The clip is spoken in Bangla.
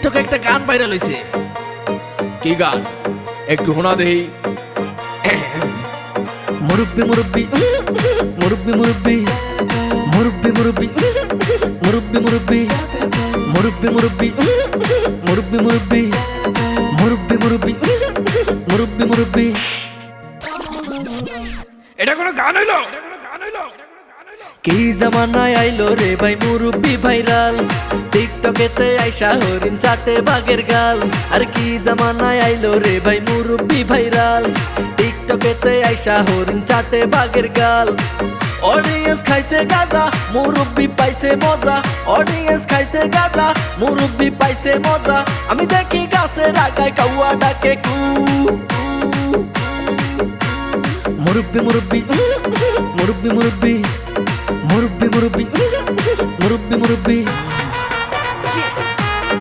টিকটকে একটা গান ভাইরাল হইছে। কি গান একটু শোনা দেই। মুরব্বি মুরব্বি মুরব্বি মুরব্বি মুরব্বি মুরব্বি মুরব্বি মুরব্বি মুরব্বি মুরব্বি মুরব্বি মুরব্বি মুরব্বি মুরব্বি মুরব্বি মুরব্বি। এটা কোনো গান হইলো? কি জামানায় আইলো রে ভাই মুরব্বি ভাইরাল, টিকটকেতে আইসা হরিণ চাটে বাঘের গাল। আর কি জামানায় আইলো রে ভাই মুরব্বি ভাইরাল, টিকটকেতে আইসা হরিণ চাটে বাঘের গাল। অডিয়েন্স খাইছে গাজা, মুরব্বি পাইছে মজা। অডিয়েন্স খাইছে গাজা, মুরব্বি পাইছে মজা। আমি দেখি গাছের আগায় কাউয়া ডাকে কু। মুরব্বি মুরব্বি মুরব্বি মুরব্বি মুরব্বি মুরব্বি মুরব্বি মুরব্বি।